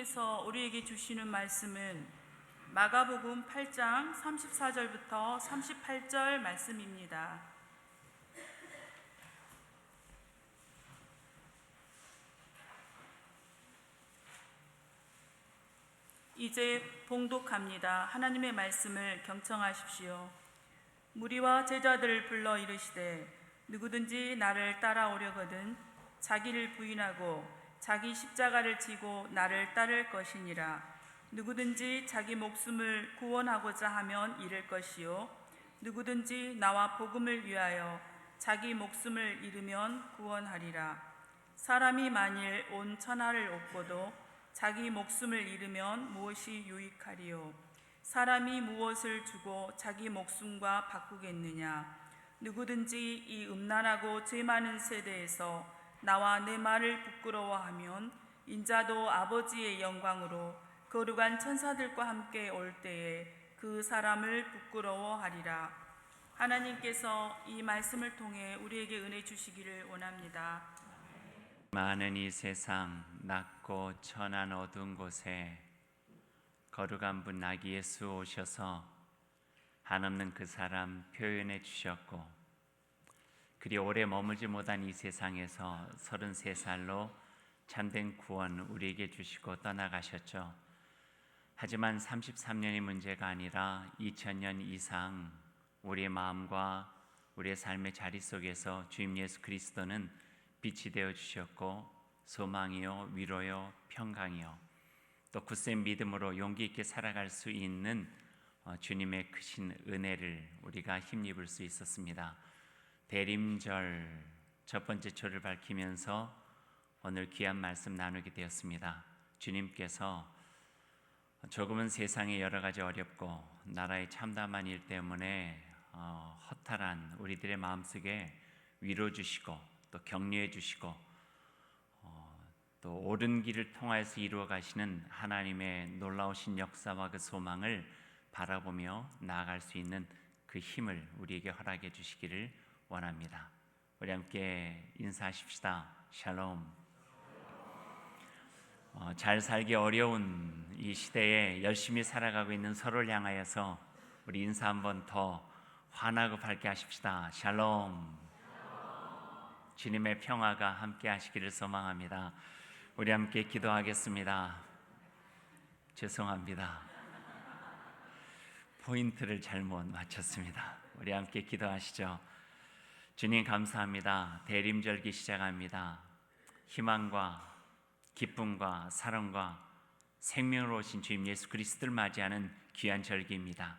하나님께서 우리에게 주시는 말씀은 마가복음 8장 34절부터 38절 말씀입니다. 이제 봉독합니다. 하나님의 말씀을 경청하십시오. 무리와 제자들을 불러 이르시되 누구든지 나를 따라오려거든 자기를 부인하고 자기 십자가를 지고 나를 따를 것이니라. 누구든지 자기 목숨을 구원하고자 하면 잃을 것이요 누구든지 나와 복음을 위하여 자기 목숨을 잃으면 구원하리라. 사람이 만일 온 천하를 얻고도 자기 목숨을 잃으면 무엇이 유익하리요? 사람이 무엇을 주고 자기 목숨과 바꾸겠느냐? 누구든지 이 음란하고 죄 많은 세대에서 나와 내 말을 부끄러워하면 인자도 아버지의 영광으로 거룩한 천사들과 함께 올 때에 그 사람을 부끄러워하리라. 하나님께서 이 말씀을 통해 우리에게 은혜 주시기를 원합니다. 많은 이 세상 낮고 천한 어두운 곳에 거룩한 분 아기 예수 오셔서 한없는 그 사람 표현해 주셨고, 그리 오래 머물지 못한 이 세상에서 33살로 참된 구원 우리에게 주시고 떠나가셨죠. 하지만 33년의 문제가 아니라 2000년 이상 우리의 마음과 우리의 삶의 자리 속에서 주님 예수 그리스도는 빛이 되어 주셨고, 소망이요 위로요 평강이요 또 굳센 믿음으로 용기 있게 살아갈 수 있는 주님의 크신 은혜를 우리가 힘입을 수 있었습니다. 대림절 첫 번째 초를 밝히면서 오늘 귀한 말씀 나누게 되었습니다. 주님께서 조금은 세상의 여러 가지 어렵고 나라의 참담한 일 때문에 허탈한 우리들의 마음속에 위로 주시고 또 격려해 주시고 또 옳은 길을 통하여서 이루어 가시는 하나님의 놀라우신 역사와 그 소망을 바라보며 나아갈 수 있는 그 힘을 우리에게 허락해 주시기를 원합니다. 우리 함께 인사하십시다. 샬롬. 잘 살기 어려운 이 시대에 열심히 살아가고 있는 서로를 향하여서 우리 인사 한번 더 환하고 밝게 하십시다. 샬롬. 주님의 평화가 함께 하시기를 소망합니다. 우리 함께 기도하겠습니다. 죄송합니다. 포인트를 잘못 맞췄습니다. 우리 함께 기도하시죠. 주님 감사합니다. 대림절기 시작합니다. 희망과 기쁨과 사랑과 생명으로 오신 주님 예수 그리스도를 맞이하는 귀한 절기입니다.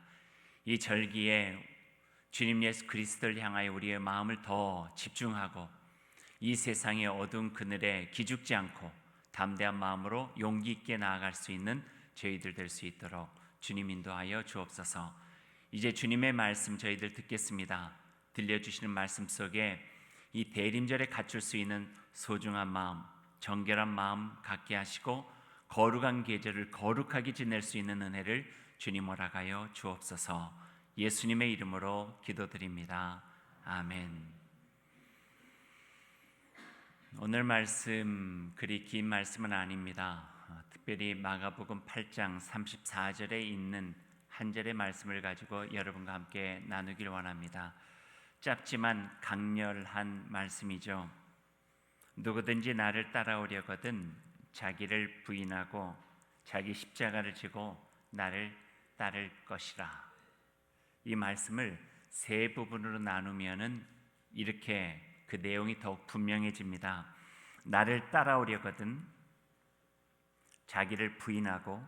이 절기에 주님 예수 그리스도를 향하여 우리의 마음을 더 집중하고 이 세상의 어두운 그늘에 기죽지 않고 담대한 마음으로 용기 있게 나아갈 수 있는 저희들 될 수 있도록 주님 인도하여 주옵소서. 이제 주님의 말씀 저희들 듣겠습니다. 들려주시는 말씀 속에 이 대림절에 갖출 수 있는 소중한 마음, 정결한 마음 갖게 하시고 거룩한 계절을 거룩하게 지낼 수 있는 은혜를 주님 허락하여 주옵소서. 예수님의 이름으로 기도드립니다. 아멘. 오늘 말씀 그리 긴 말씀은 아닙니다. 특별히 마가복음 8장 34절에 있는 한 절의 말씀을 가지고 여러분과 함께 나누길 원합니다. 짧지만 강렬한 말씀이죠. 누구든지 나를 따라오려거든 자기를 부인하고 자기 십자가를 지고 나를 따를 것이라. 이 말씀을 세 부분으로 나누면은 이렇게 그 내용이 더욱 분명해집니다. 나를 따라오려거든 자기를 부인하고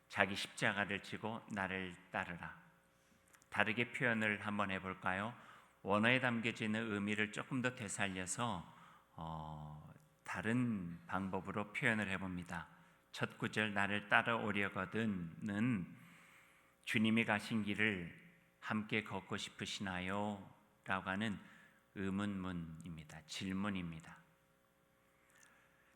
자기 십자가를 지고 나를 따르라. 다르게 표현을 한번 해볼까요? 원어에 담겨져 있는 의미를 조금 더 되살려서 다른 방법으로 표현을 해봅니다. 첫 구절 나를 따라오려거든은 주님이 가신 길을 함께 걷고 싶으시나요? 라고 하는 의문문입니다. 질문입니다.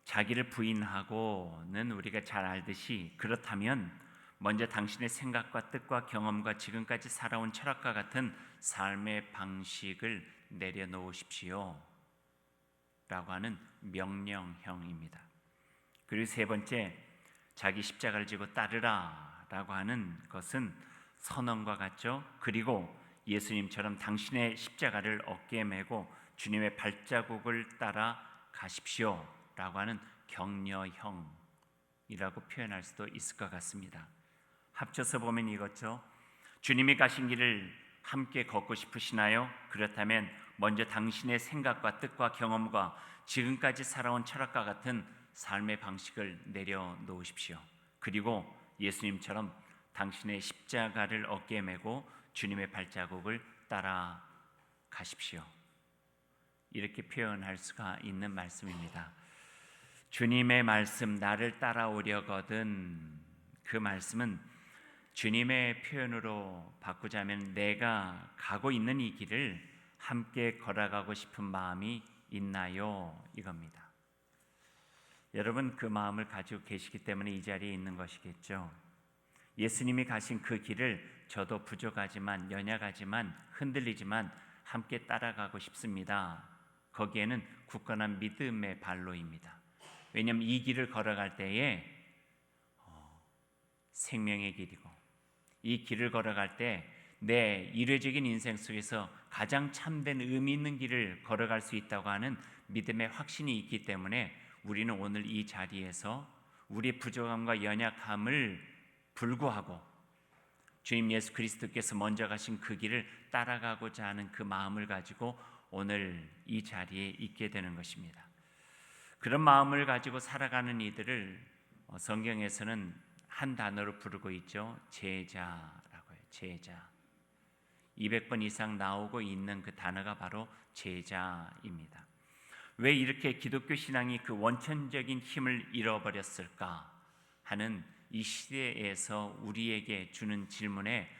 자기를 부인하고는 우리가 잘 알듯이 그렇다면 먼저 당신의 생각과 뜻과 경험과 지금까지 살아온 철학과 같은 삶의 방식을 내려놓으십시오 라고 하는 명령형입니다. 그리고 세 번째, 자기 십자가를 지고 따르라 라고 하는 것은 선언과 같죠. 그리고 예수님처럼 당신의 십자가를 어깨에 메고 주님의 발자국을 따라 가십시오 라고 하는 격려형이라고 표현할 수도 있을 것 같습니다. 합쳐서 보면 이거죠. 주님이 가신 길을 함께 걷고 싶으시나요? 그렇다면 먼저 당신의 생각과 뜻과 경험과 지금까지 살아온 철학과 같은 삶의 방식을 내려놓으십시오. 그리고 예수님처럼 당신의 십자가를 어깨에 메고 주님의 발자국을 따라 가십시오. 이렇게 표현할 수가 있는 말씀입니다. 주님의 말씀, 나를 따라오려거든, 그 말씀은 주님의 표현으로 바꾸자면 내가 가고 있는 이 길을 함께 걸어가고 싶은 마음이 있나요? 이겁니다. 여러분, 그 마음을 가지고 계시기 때문에 이 자리에 있는 것이겠죠. 예수님이 가신 그 길을 저도 부족하지만, 연약하지만, 흔들리지만 함께 따라가고 싶습니다. 거기에는 굳건한 믿음의 발로입니다. 왜냐하면 이 길을 걸어갈 때에 생명의 길이고, 이 길을 걸어갈 때 내 일회적인 인생 속에서 가장 참된 의미 있는 길을 걸어갈 수 있다고 하는 믿음의 확신이 있기 때문에 우리는 오늘 이 자리에서 우리의 부족함과 연약함을 불구하고 주님 예수 그리스도께서 먼저 가신 그 길을 따라가고자 하는 그 마음을 가지고 오늘 이 자리에 있게 되는 것입니다. 그런 마음을 가지고 살아가는 이들을 성경에서는 한 단어로 부르고 있죠. 제자라고 해요. 제자. 200번 이상 나오고 있는 그 단어가 바로 제자입니다. 왜 이렇게 기독교 신앙이 그 원천적인 힘을 잃어버렸을까 하는 이 시대에서 우리에게 주는 질문에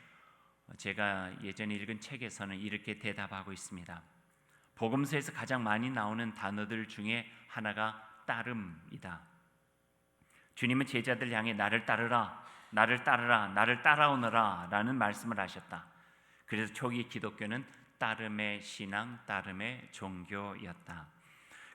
제가 예전에 읽은 책에서는 이렇게 대답하고 있습니다. 복음서에서 가장 많이 나오는 단어들 중에 하나가 따름이다. 주님은 제자들 향해 나를 따르라, 나를 따르라, 나를 따라오너라 라는 말씀을 하셨다. 그래서 초기 기독교는 따름의 신앙, 따름의 종교였다.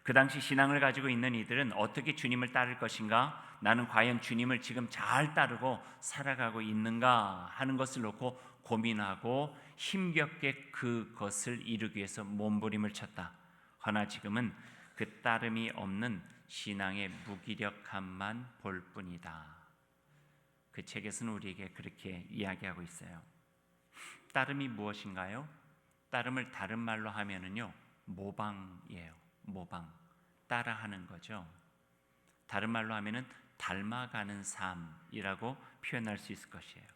그 당시 신앙을 가지고 있는 이들은 어떻게 주님을 따를 것인가? 나는 과연 주님을 지금 잘 따르고 살아가고 있는가 하는 것을 놓고 고민하고 힘겹게 그것을 이루기 위해서 몸부림을 쳤다. 허나 지금은 그 따름이 없는 신앙의 무기력함만 볼 뿐이다. 그 책에서는 우리에게 그렇게 이야기하고 있어요. 따름이 무엇인가요? 따름을 다른 말로 하면은요, 모방이에요. 모방, 따라하는 거죠. 다른 말로 하면은 닮아가는 삶이라고 표현할 수 있을 것이에요.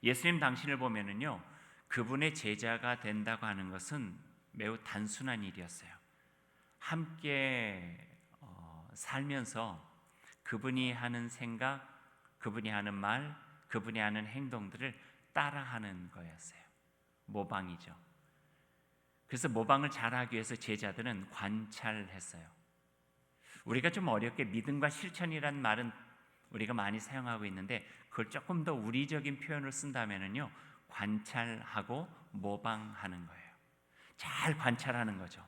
예수님 당신을 보면은요, 그분의 제자가 된다고 하는 것은 매우 단순한 일이었어요. 함께 살면서 그분이 하는 생각, 그분이 하는 말, 그분이 하는 행동들을 따라하는 거였어요. 모방이죠. 그래서 모방을 잘하기 위해서 제자들은 관찰했어요. 우리가 좀 어렵게 믿음과 실천이란 말은 우리가 많이 사용하고 있는데 그걸 조금 더 우리적인 표현을 쓴다면은요, 관찰하고 모방하는 거예요. 잘 관찰하는 거죠.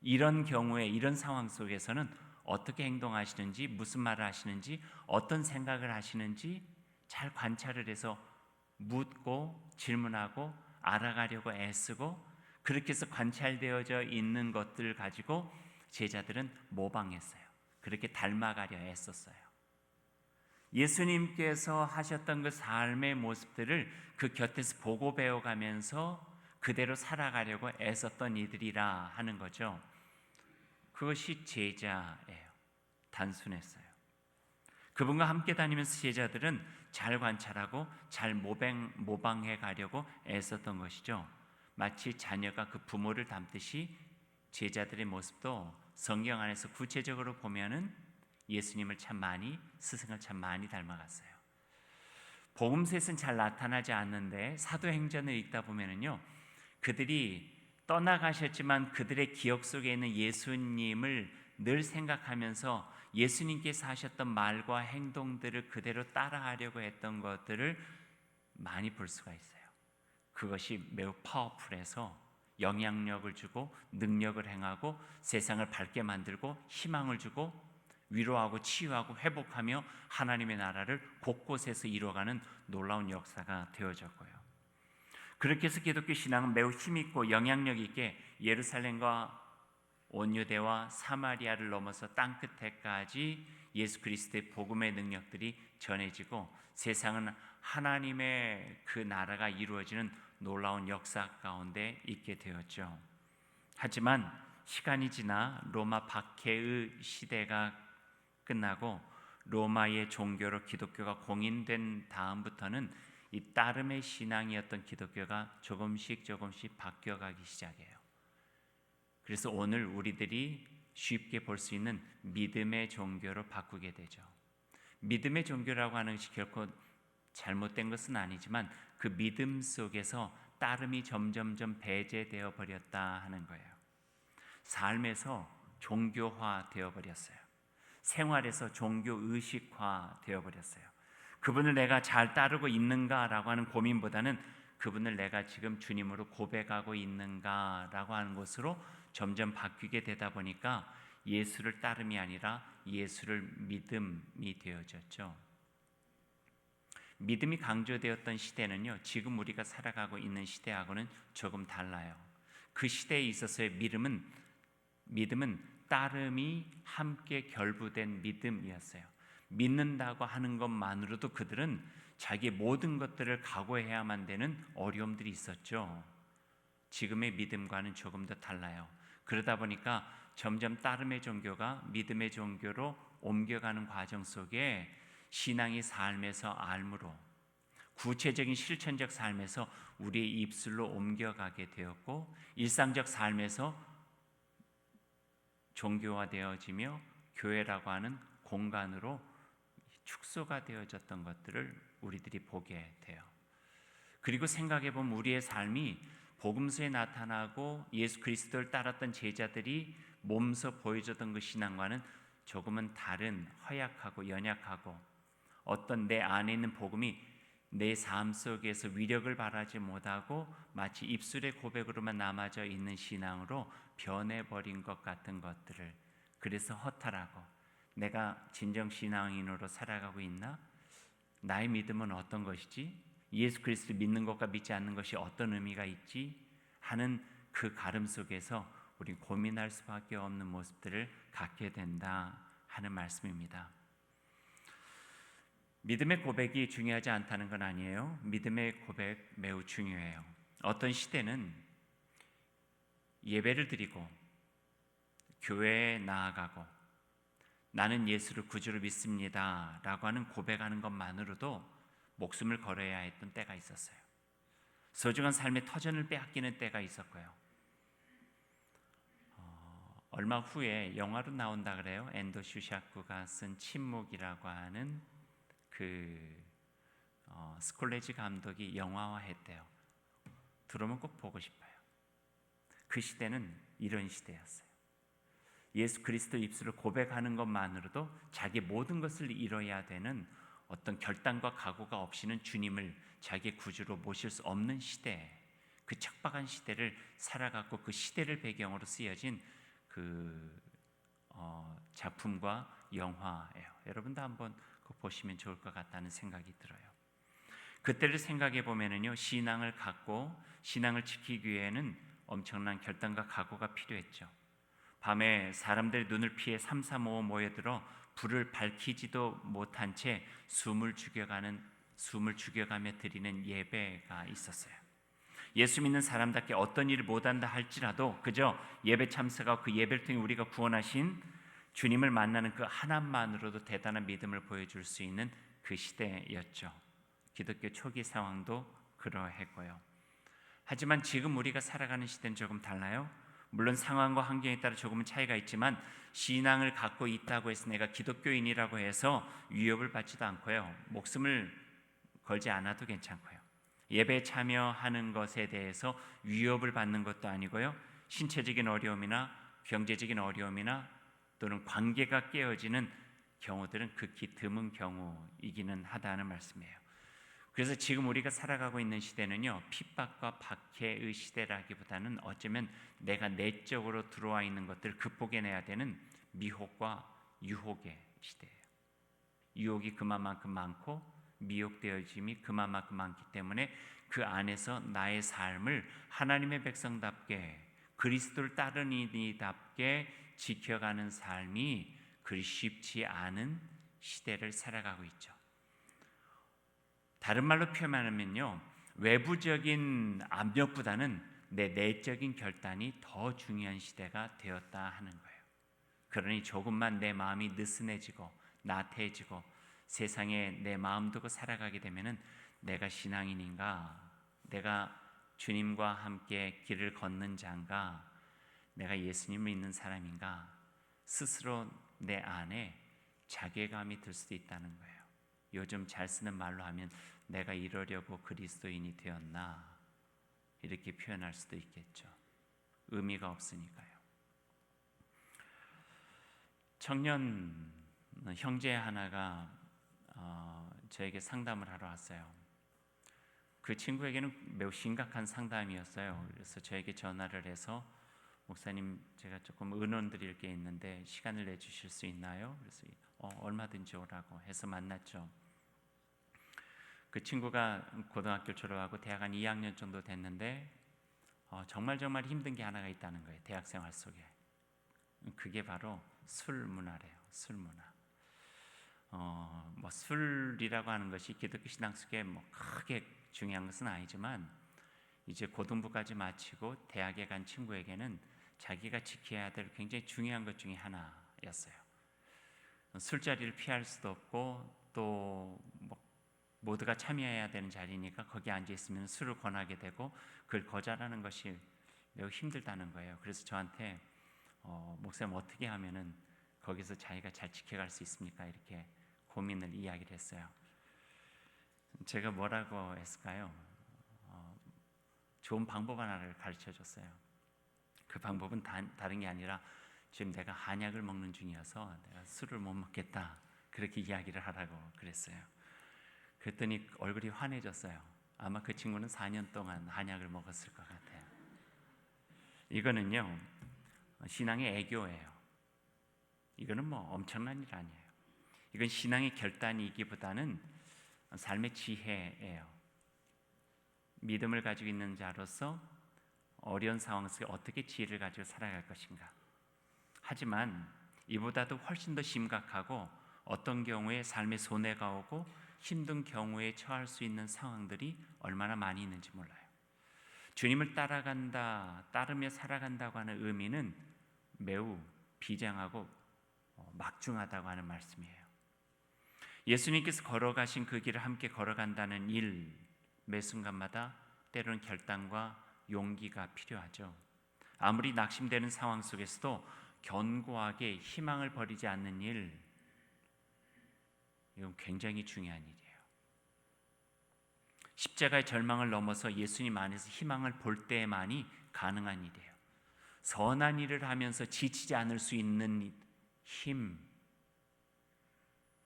이런 경우에 이런 상황 속에서는 어떻게 행동하시는지, 무슨 말을 하시는지, 어떤 생각을 하시는지 잘 관찰을 해서 묻고 질문하고 알아가려고 애쓰고, 그렇게 해서 관찰되어져 있는 것들을 가지고 제자들은 모방했어요. 그렇게 닮아가려 애썼어요. 예수님께서 하셨던 그 삶의 모습들을 그 곁에서 보고 배워가면서 그대로 살아가려고 애썼던 이들이라 하는 거죠. 그것이 제자예요. 단순했어요. 그분과 함께 다니면서 제자들은 잘 관찰하고 잘 모방해 가려고 애썼던 것이죠. 마치 자녀가 그 부모를 닮듯이 제자들의 모습도 성경 안에서 구체적으로 보면은 예수님을 참 많이, 스승을 참 많이 닮아갔어요. 복음서에서는 잘 나타나지 않는데 사도행전을 읽다 보면은요, 그들이 떠나가셨지만 그들의 기억 속에 있는 예수님을 늘 생각하면서 예수님께서 하셨던 말과 행동들을 그대로 따라하려고 했던 것들을 많이 볼 수가 있어요. 그것이 매우 파워풀해서 영향력을 주고 능력을 행하고 세상을 밝게 만들고 희망을 주고 위로하고 치유하고 회복하며 하나님의 나라를 곳곳에서 이루어가는 놀라운 역사가 되어졌고요. 그렇게 해서 기독교 신앙은 매우 힘있고 영향력 있게 예루살렘과 온 유대와 사마리아를 넘어서 땅끝에까지 예수 그리스도의 복음의 능력들이 전해지고 세상은 하나님의 그 나라가 이루어지는 놀라운 역사 가운데 있게 되었죠. 하지만 시간이 지나 로마 박해의 시대가 끝나고 로마의 종교로 기독교가 공인된 다음부터는 이 따름의 신앙이었던 기독교가 조금씩 바뀌어가기 시작해요. 그래서 오늘 우리들이 쉽게 볼 수 있는 믿음의 종교로 바꾸게 되죠. 믿음의 종교라고 하는 것이 결코 잘못된 것은 아니지만 그 믿음 속에서 따름이 점점점 배제되어 버렸다 하는 거예요. 삶에서 종교화 되어 버렸어요. 생활에서 종교 의식화 되어 버렸어요. 그분을 내가 잘 따르고 있는가라고 하는 고민보다는 그분을 내가 지금 주님으로 고백하고 있는가라고 하는 것으로 점점 바뀌게 되다 보니까 예수를 따름이 아니라 예수를 믿음이 되어졌죠. 믿음이 강조되었던 시대는요, 지금 우리가 살아가고 있는 시대하고는 조금 달라요. 그 시대에 있어서의 믿음은 따름이 함께 결부된 믿음이었어요. 믿는다고 하는 것만으로도 그들은 자기의 모든 것들을 각오해야만 되는 어려움들이 있었죠. 지금의 믿음과는 조금 더 달라요. 그러다 보니까 점점 따름의 종교가 믿음의 종교로 옮겨가는 과정 속에 신앙이 삶에서 알무로, 구체적인 실천적 삶에서 우리의 입술로 옮겨가게 되었고, 일상적 삶에서 종교화되어지며 교회라고 하는 공간으로 축소가 되어졌던 것들을 우리들이 보게 돼요. 그리고 생각해보면 우리의 삶이 복음서에 나타나고 예수 그리스도를 따랐던 제자들이 몸소 보여줬던 그 신앙과는 조금은 다른 허약하고 연약하고 어떤 내 안에 있는 복음이 내 삶 속에서 위력을 발하지 못하고 마치 입술의 고백으로만 남아져 있는 신앙으로 변해버린 것 같은 것들을, 그래서 허탈하고 내가 진정 신앙인으로 살아가고 있나? 나의 믿음은 어떤 것이지? 예수 그리스도를 믿는 것과 믿지 않는 것이 어떤 의미가 있지? 하는 그 가름 속에서 우리 고민할 수밖에 없는 모습들을 갖게 된다 하는 말씀입니다. 믿음의 고백이 중요하지 않다는 건 아니에요. 믿음의 고백 매우 중요해요. 어떤 시대는 예배를 드리고 교회에 나아가고 나는 예수를 구주로 믿습니다 라고 하는 고백하는 것만으로도 목숨을 걸어야 했던 때가 있었어요. 소중한 삶의 터전을 빼앗기는 때가 있었고요. 얼마 후에 영화로 나온다 그래요. 앤더 슈샤크가 쓴 침묵이라고 하는 스콜레지 감독이 영화화했대요. 들어오면 꼭 보고 싶어요. 그 시대는 이런 시대였어요. 예수 그리스도 입술을 고백하는 것만으로도 자기 모든 것을 이뤄야 되는 어떤 결단과 각오가 없이는 주님을 자기의 구주로 모실 수 없는 시대, 그 척박한 시대를 살아갔고 그 시대를 배경으로 쓰여진 작품과 영화예요. 여러분도 한번 보시면 좋을 것 같다는 생각이 들어요. 그때를 생각해 보면은요, 신앙을 갖고 신앙을 지키기 위해는 엄청난 결단과 각오가 필요했죠. 밤에 사람들의 눈을 피해 335 모여들어 불을 밝히지도 못한 채 숨을 죽여가며 드리는 예배가 있었어요. 예수 믿는 사람답게 어떤 일을 못한다 할지라도 그저 예배 참석하고 그 예배를 통해 우리가 구원하신 주님을 만나는 그 하나만으로도 대단한 믿음을 보여줄 수 있는 그 시대였죠. 기독교 초기 상황도 그러했고요. 하지만 지금 우리가 살아가는 시대는 조금 달라요. 물론 상황과 환경에 따라 조금은 차이가 있지만 신앙을 갖고 있다고 해서 내가 기독교인이라고 해서 위협을 받지도 않고요. 목숨을 걸지 않아도 괜찮고요. 예배에 참여하는 것에 대해서 위협을 받는 것도 아니고요. 신체적인 어려움이나 경제적인 어려움이나 또는 관계가 깨어지는 경우들은 극히 드문 경우이기는 하다는 말씀이에요. 그래서 지금 우리가 살아가고 있는 시대는요, 핍박과 박해의 시대라기보다는 어쩌면 내가 내적으로 들어와 있는 것들을 극복해내야 되는 미혹과 유혹의 시대예요. 유혹이 그만큼 많고 미혹되어짐이 그만큼 많기 때문에 그 안에서 나의 삶을 하나님의 백성답게 그리스도를 따르는 이답게 지켜가는 삶이 그리 쉽지 않은 시대를 살아가고 있죠. 다른 말로 표현하면요, 외부적인 압력보다는 내 내적인 결단이 더 중요한 시대가 되었다 하는 거예요. 그러니 조금만 내 마음이 느슨해지고 나태해지고 세상에 내 마음 두고 살아가게 되면은 내가 신앙인인가, 내가 주님과 함께 길을 걷는 자인가, 내가 예수님을 믿는 사람인가, 스스로 내 안에 자괴감이 들 수도 있다는 거예요. 요즘 잘 쓰는 말로 하면 내가 이러려고 그리스도인이 되었나, 이렇게 표현할 수도 있겠죠. 의미가 없으니까요. 청년 형제 하나가 저에게 상담을 하러 왔어요. 그 친구에게는 매우 심각한 상담이었어요. 그래서 저에게 전화를 해서 목사님, 제가 조금 의논 드릴 게 있는데 시간을 내주실 수 있나요? 그래서 얼마든지 오라고 해서 만났죠. 그 친구가 고등학교 졸업하고 대학 한 2학년 정도 됐는데 정말 힘든 게 하나가 있다는 거예요. 대학생활 속에. 그게 바로 술 문화래요. 술 문화. 술이라고 하는 것이 기독교 신앙 속에 크게 중요한 것은 아니지만 이제 고등부까지 마치고 대학에 간 친구에게는 자기가 지켜야 될 굉장히 중요한 것 중에 하나였어요. 술자리를 피할 수도 없고 또 모두가 참여해야 되는 자리니까 거기 앉아 있으면 술을 권하게 되고 그걸 거절하는 것이 매우 힘들다는 거예요. 그래서 저한테 목사님 어떻게 하면은 거기서 자기가 잘 지켜갈 수 있습니까? 이렇게 고민을 이야기를 했어요. 제가 뭐라고 했을까요? 좋은 방법 하나를 가르쳐 줬어요. 그 방법은 다른 게 아니라 지금 내가 한약을 먹는 중이어서 내가 술을 못 먹겠다, 그렇게 이야기를 하라고 그랬어요. 그랬더니 얼굴이 환해졌어요. 아마 그 친구는 4년 동안 한약을 먹었을 것 같아요. 이거는요, 신앙의 애교예요. 이거는 엄청난 일 아니에요. 이건 신앙의 결단이기보다는 삶의 지혜예요. 믿음을 가지고 있는 자로서 어려운 상황 속에 어떻게 지혜를 가지고 살아갈 것인가. 하지만 이보다도 훨씬 더 심각하고 어떤 경우에 삶에 손해가 오고 힘든 경우에 처할 수 있는 상황들이 얼마나 많이 있는지 몰라요. 주님을 따르며 살아간다고 하는 의미는 매우 비장하고 막중하다고 하는 말씀이에요. 예수님께서 걸어가신 그 길을 함께 걸어간다는 일, 매 순간마다 때로는 결단과 용기가 필요하죠. 아무리 낙심되는 상황 속에서도 견고하게 희망을 버리지 않는 일, 이건 굉장히 중요한 일이에요. 십자가의 절망을 넘어서 예수님 안에서 희망을 볼 때만이 가능한 일이에요. 선한 일을 하면서 지치지 않을 수 있는 힘,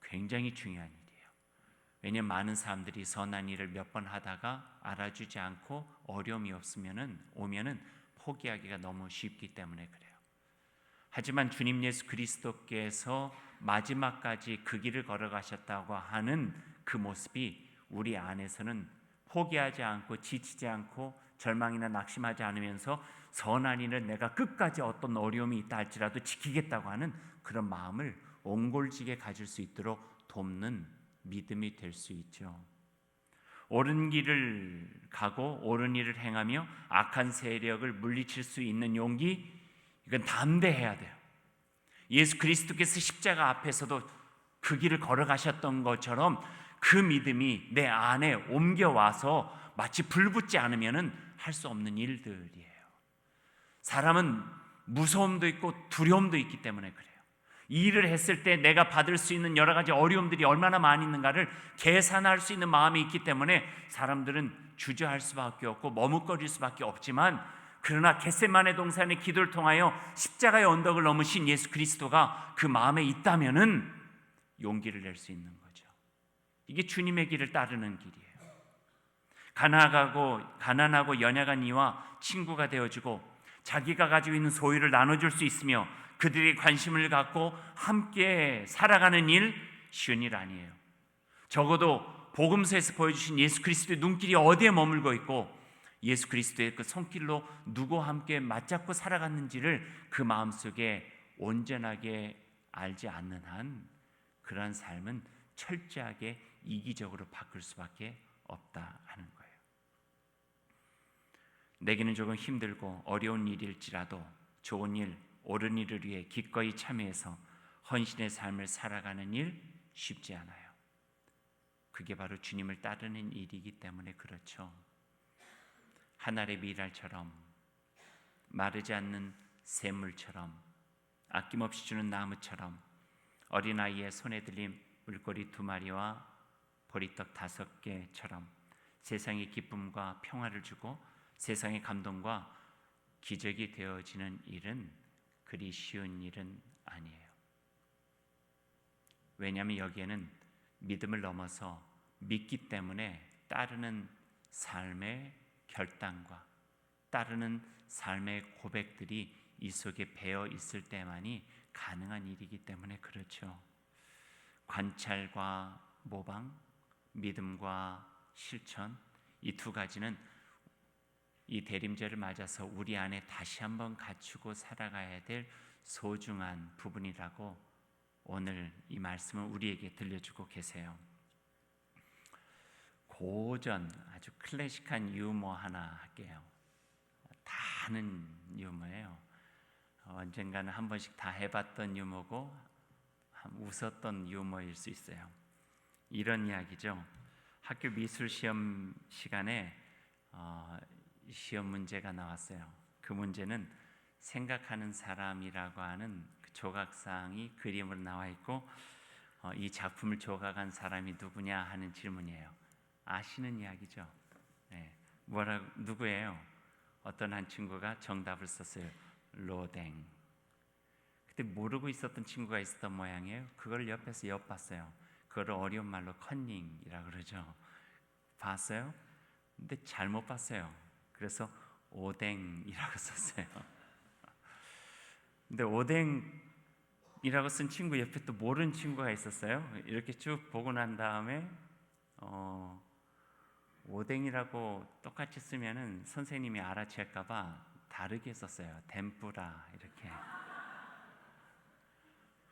굉장히 중요한 일이에요. 왜냐하면 많은 사람들이 선한 일을 몇 번 하다가 알아주지 않고 어려움이 오면은 포기하기가 너무 쉽기 때문에 그래요. 하지만 주님 예수 그리스도께서 마지막까지 그 길을 걸어가셨다고 하는 그 모습이 우리 안에서는 포기하지 않고 지치지 않고 절망이나 낙심하지 않으면서 선한 일은 내가 끝까지 어떤 어려움이 있다 할지라도 지키겠다고 하는 그런 마음을 옹골지게 가질 수 있도록 돕는 믿음이 될 수 있죠. 옳은 길을 가고 옳은 일을 행하며 악한 세력을 물리칠 수 있는 용기, 이건 담대해야 돼요. 예수 그리스도께서 십자가 앞에서도 그 길을 걸어가셨던 것처럼 그 믿음이 내 안에 옮겨와서 마치 불붙지 않으면 할 수 없는 일들이에요. 사람은 무서움도 있고 두려움도 있기 때문에 그래요. 이 일을 했을 때 내가 받을 수 있는 여러 가지 어려움들이 얼마나 많이 있는가를 계산할 수 있는 마음이 있기 때문에 사람들은 주저할 수밖에 없고 머뭇거릴 수밖에 없지만, 그러나 겟세마네 동산의 기도를 통하여 십자가의 언덕을 넘으신 예수 그리스도가 그 마음에 있다면은 용기를 낼 수 있는 거죠. 이게 주님의 길을 따르는 길이에요. 가난하고 연약한 이와 친구가 되어주고 자기가 가지고 있는 소유를 나눠줄 수 있으며 그들이 관심을 갖고 함께 살아가는 일 쉬운 일 아니에요. 적어도 복음서에서 보여주신 예수 그리스도의 눈길이 어디에 머물고 있고 예수 그리스도의 그 손길로 누구와 함께 맞잡고 살아갔는지를 그 마음속에 온전하게 알지 않는 한 그러한 삶은 철저하게 이기적으로 바꿀 수밖에 없다 하는 거예요. 내게는 조금 힘들고 어려운 일일지라도 좋은 일, 옳은 일을 위해 기꺼이 참여해서 헌신의 삶을 살아가는 일 쉽지 않아요. 그게 바로 주님을 따르는 일이기 때문에 그렇죠. 한 알의 밀알처럼 마르지 않는 샘물처럼 아낌없이 주는 나무처럼 어린아이의 손에 들린 물고기 2마리와 보리떡 5개처럼 세상의 기쁨과 평화를 주고 세상의 감동과 기적이 되어지는 일은 그리 쉬운 일은 아니에요. 왜냐하면 여기에는 믿음을 넘어서 믿기 때문에 따르는 삶의 결단과 따르는 삶의 고백들이 이 속에 배어 있을 때만이 가능한 일이기 때문에 그렇죠. 관찰과 모방, 믿음과 실천, 이 2가지는 이 대림절을 맞아서 우리 안에 다시 한번 갖추고 살아가야 될 소중한 부분이라고 오늘 이 말씀을 우리에게 들려주고 계세요. 고전 아주 클래식한 유머 하나 할게요. 다 아는 유머예요. 언젠가는 한 번씩 다 해봤던 유머고 웃었던 유머일 수 있어요. 이런 이야기죠. 학교 미술 시험 시간에 시험 문제가 나왔어요. 그 문제는 생각하는 사람이라고 하는 그 조각상이 그림으로 나와 있고 이 작품을 조각한 사람이 누구냐 하는 질문이에요. 아시는 이야기죠? 네. 누구예요? 어떤 한 친구가 정답을 썼어요. 로댕. 그때 모르고 있었던 친구가 있었던 모양이에요. 그걸 옆에서 엿봤어요. 그걸 어려운 말로 컨닝이라고 그러죠. 봤어요? 근데 잘못 봤어요. 그래서 오뎅이라고 썼어요. 근데 오뎅이라고 쓴 친구 옆에 또 모르는 친구가 있었어요. 이렇게 쭉 보고 난 다음에 오뎅이라고 똑같이 쓰면은 선생님이 알아챌까봐 다르게 썼어요. 덴뿌라 이렇게.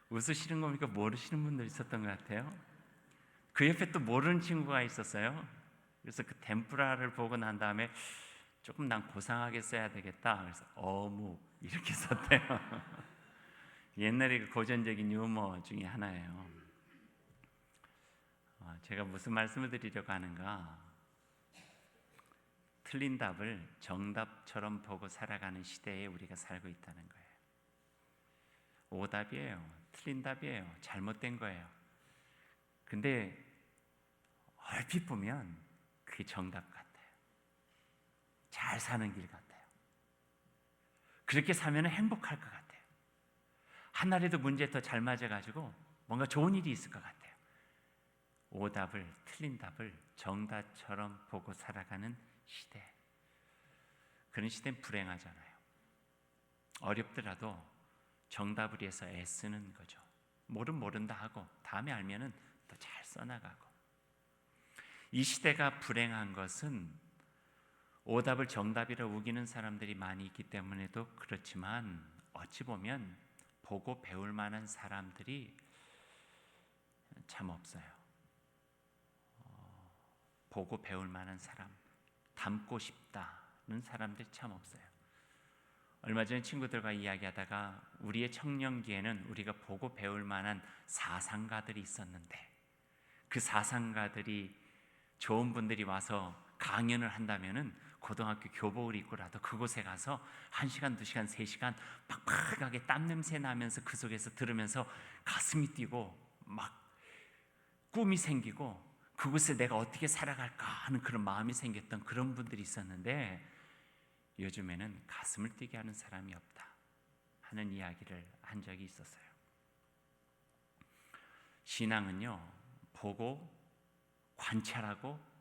웃으시는 겁니까? 모르시는 분들 있었던 것 같아요. 그 옆에 또 모르는 친구가 있었어요. 그래서 그 덴뿌라를 보고 난 다음에 조금 난 고상하게 써야 되겠다. 그래서 어묵 이렇게 썼대요. 옛날에 그 고전적인 유머 중에 하나예요. 제가 무슨 말씀을 드리려고 하는가? 틀린 답을 정답처럼 보고 살아가는 시대에 우리가 살고 있다는 거예요. 오답이에요. 틀린 답이에요. 잘못된 거예요. 근데 얼핏 보면 그게 정답 같아요. 잘 사는 길 같아요. 그렇게 살면 행복할 것 같아요. 하나라도 문제 더 잘 맞아가지고 뭔가 좋은 일이 있을 것 같아요. 오답을, 틀린 답을 정답처럼 보고 살아가는 시대. 그런 시대는 불행하잖아요. 어렵더라도 정답을 위해서 애쓰는 거죠. 모른다 하고 다음에 알면은 더 잘 써나가고. 이 시대가 불행한 것은 오답을 정답이라 우기는 사람들이 많이 있기 때문에도 그렇지만 어찌 보면 보고 배울 만한 사람들이 참 없어요. 보고 배울 만한 사람, 닮고 싶다는 사람들이 참 없어요. 얼마 전에 친구들과 이야기하다가 우리의 청년기에는 우리가 보고 배울 만한 사상가들이 있었는데 그 사상가들이 좋은 분들이 와서 강연을 한다면은 고등학교 교복을 입고라도 그곳에 가서 1시간, 2시간, 3시간 빡빡하게 땀 냄새 나면서 그 속에서 들으면서 가슴이 뛰고 막 꿈이 생기고 그곳에 내가 어떻게 살아갈까 하는 그런 마음이 생겼던 그런 분들이 있었는데 요즘에는 가슴을 뛰게 하는 사람이 없다 하는 이야기를 한 적이 있었어요. 신앙은요, 보고 관찰하고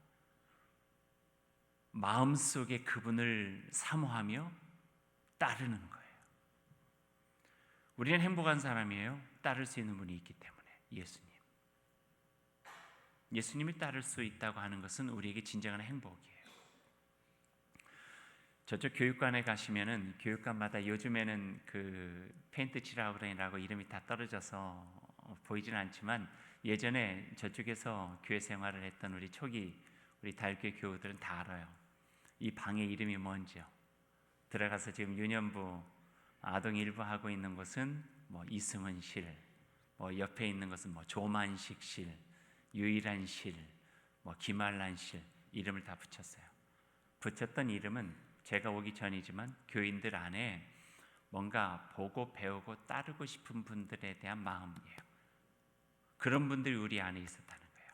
마음속에 그분을 사모하며 따르는 거예요. 우리는 행복한 사람이에요. 따를 수 있는 분이 있기 때문에. 예수님을 따를 수 있다고 하는 것은 우리에게 진정한 행복이에요. 저쪽 교육관에 가시면은 교육관마다 요즘에는 그 페인트 칠하우라고 이름이 다 떨어져서 보이지는 않지만, 예전에 저쪽에서 교회 생활을 했던 우리 초기 우리 다육교 교우들은 다 알아요. 이 방의 이름이 뭔지요. 들어가서 지금 유년부 아동 일부 하고 있는 곳은 뭐 이승은실, 뭐 옆에 있는 것은 뭐 조만식실, 유일한실, 뭐 김알란실, 이름을 다 붙였어요. 붙였던 이름은 제가 오기 전이지만 교인들 안에 뭔가 보고 배우고 따르고 싶은 분들에 대한 마음이에요. 그런 분들이 우리 안에 있었다는 거예요.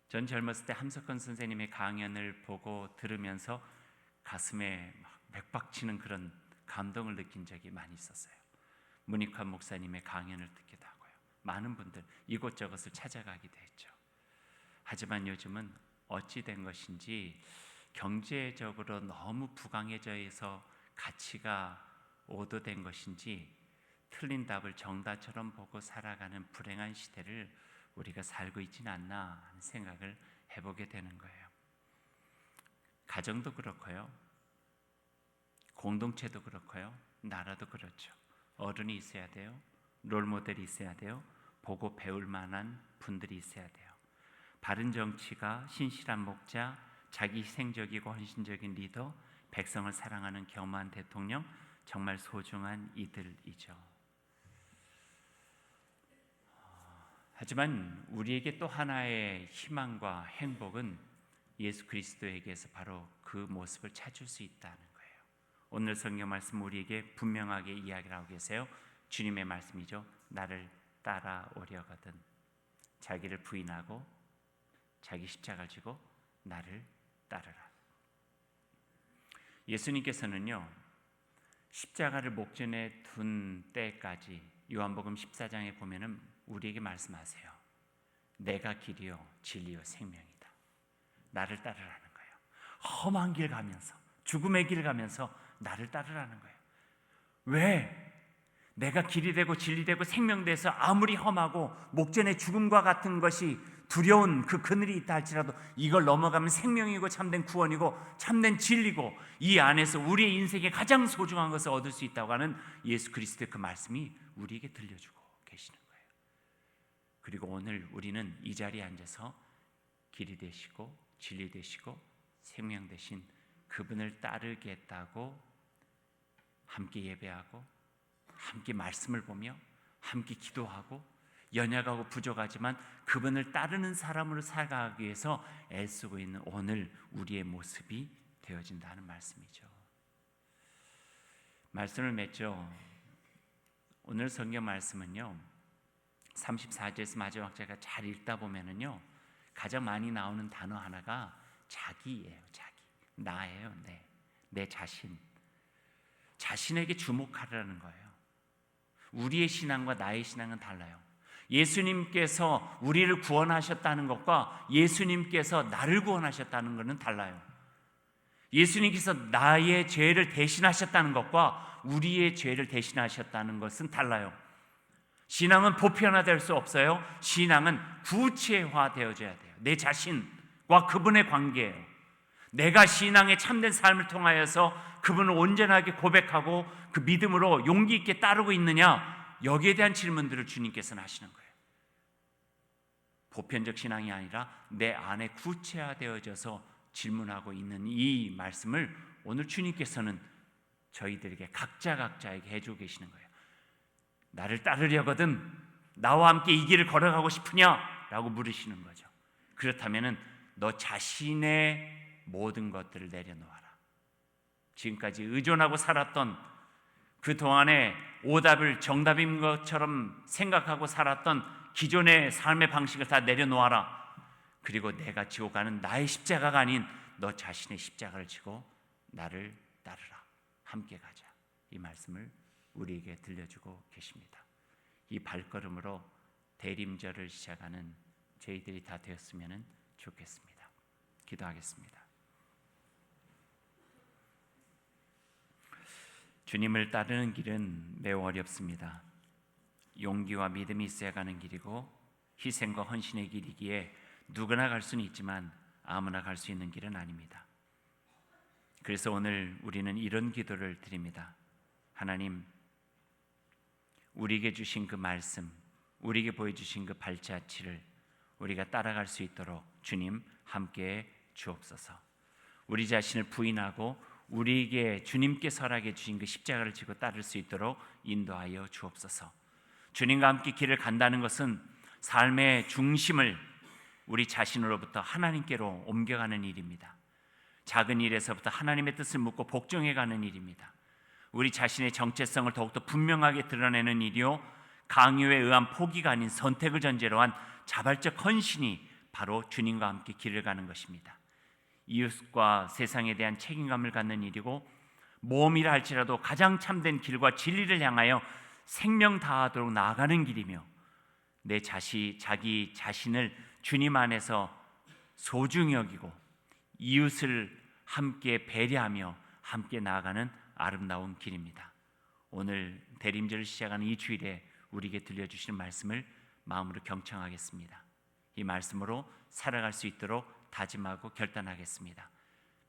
전 젊었을 때 함석헌 선생님의 강연을 보고 들으면서 가슴에 막 맥박치는 그런 감동을 느낀 적이 많이 있었어요. 문익환 목사님의 강연을 듣기도 하고요. 많은 분들 이곳저곳을 찾아가기도 했죠. 하지만 요즘은 어찌 된 것인지 경제적으로 너무 부강해져 있어 가치가 오도된 것인지 틀린 답을 정답처럼 보고 살아가는 불행한 시대를 우리가 살고 있지는 않나 하는 생각을 해보게 되는 거예요. 가정도 그렇고요, 공동체도 그렇고요, 나라도 그렇죠. 어른이 있어야 돼요. 롤모델이 있어야 돼요. 보고 배울 만한 분들이 있어야 돼요. 바른 정치가, 신실한 목자, 자기 희생적이고 헌신적인 리더, 백성을 사랑하는 겸허한 대통령, 정말 소중한 이들이죠. 하지만 우리에게 또 하나의 희망과 행복은 예수 그리스도에게서 바로 그 모습을 찾을 수 있다는 거예요. 오늘 성경 말씀 우리에게 분명하게 이야기를 하고 계세요. 주님의 말씀이죠. 나를 따라오려거든 자기를 부인하고 자기 십자가를 지고 나를 따르라. 예수님께서는요, 십자가를 목전에 둔 때까지 요한복음 14장에 보면은 우리에게 말씀하세요. 내가 길이요 진리요 생명이다. 나를 따르라는 거예요. 험한 길 가면서, 죽음의 길 가면서 나를 따르라는 거예요. 왜? 내가 길이 되고 진리 되고 생명 돼서 아무리 험하고 목전에 죽음과 같은 것이 두려운 그 그늘이 있다 할지라도 이걸 넘어가면 생명이고 참된 구원이고 참된 진리고 이 안에서 우리의 인생에 가장 소중한 것을 얻을 수 있다고 하는 예수 그리스도의 그 말씀이 우리에게 들려주고 계시는 거예요. 그리고 오늘 우리는 이 자리에 앉아서 길이 되시고 진리 되시고 생명 되신 그분을 따르겠다고 함께 예배하고 함께 말씀을 보며 함께 기도하고 연약하고 부족하지만 그분을 따르는 사람으로 살아가기 위해서 애쓰고 있는 오늘 우리의 모습이 되어진다는 말씀이죠. 말씀을 맺죠. 오늘 성경 말씀은요, 34절에서 마지막 절까 잘 읽다 보면은요, 가장 많이 나오는 단어 하나가 자기예요. 자기, 나예요. 내 자신, 자신에게 주목하라는 거예요. 우리의 신앙과 나의 신앙은 달라요. 예수님께서 우리를 구원하셨다는 것과 예수님께서 나를 구원하셨다는 것은 달라요. 예수님께서 나의 죄를 대신하셨다는 것과 우리의 죄를 대신하셨다는 것은 달라요. 신앙은 보편화될 수 없어요. 신앙은 구체화되어져야 돼요. 내 자신과 그분의 관계예요. 내가 신앙의 참된 삶을 통하여서 그분을 온전하게 고백하고 그 믿음으로 용기 있게 따르고 있느냐, 여기에 대한 질문들을 주님께서는 하시는 거예요. 보편적 신앙이 아니라 내 안에 구체화되어져서 질문하고 있는 이 말씀을 오늘 주님께서는 저희들에게 각자에게 해주고 계시는 거예요. 나를 따르려거든 나와 함께 이 길을 걸어가고 싶으냐라고 물으시는 거죠. 그렇다면은 너 자신의 모든 것들을 내려놓아라. 지금까지 의존하고 살았던 그 동안에 오답을 정답인 것처럼 생각하고 살았던 기존의 삶의 방식을 다 내려놓아라. 그리고 내가 지고 가는 나의 십자가가 아닌 너 자신의 십자가를 지고 나를 따르라. 함께 가자. 이 말씀을 우리에게 들려주고 계십니다. 이 발걸음으로 대림절을 시작하는 저희들이 다 되었으면 좋겠습니다. 기도하겠습니다. 주님을 따르는 길은 매우 어렵습니다. 용기와 믿음이 있어야 가는 길이고 희생과 헌신의 길이기에 누구나 갈 수는 있지만 아무나 갈 수 있는 길은 아닙니다. 그래서 오늘 우리는 이런 기도를 드립니다. 하나님, 우리에게 주신 그 말씀, 우리에게 보여주신 그 발자취를 우리가 따라갈 수 있도록 주님 함께해 주옵소서. 우리 자신을 부인하고 우리에게 주님께서 허락해 주신 그 십자가를 지고 따를 수 있도록 인도하여 주옵소서. 주님과 함께 길을 간다는 것은 삶의 중심을 우리 자신으로부터 하나님께로 옮겨가는 일입니다. 작은 일에서부터 하나님의 뜻을 묻고 복종해가는 일입니다. 우리 자신의 정체성을 더욱더 분명하게 드러내는 일이요, 강요에 의한 포기가 아닌 선택을 전제로 한 자발적 헌신이 바로 주님과 함께 길을 가는 것입니다. 이웃과 세상에 대한 책임감을 갖는 일이고, 모험이라 할지라도 가장 참된 길과 진리를 향하여 생명 다하도록 나아가는 길이며, 자기 자신을 주님 안에서 소중히 여기고 이웃을 함께 배려하며 함께 나아가는 아름다운 길입니다. 오늘 대림절을 시작하는 이 주일에 우리에게 들려주시는 말씀을 마음으로 경청하겠습니다. 이 말씀으로 살아갈 수 있도록 다짐하고 결단하겠습니다.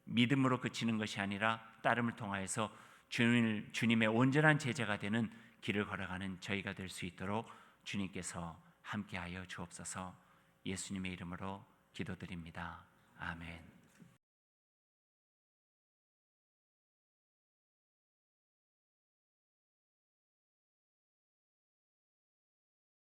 믿음으로 그치는 것이 아니라 따름을 통하여서 주님의 온전한 제자가 되는 길을 걸어가는 저희가 될 수 있도록 주님께서 함께하여 주옵소서. 예수님의 이름으로 기도드립니다. 아멘.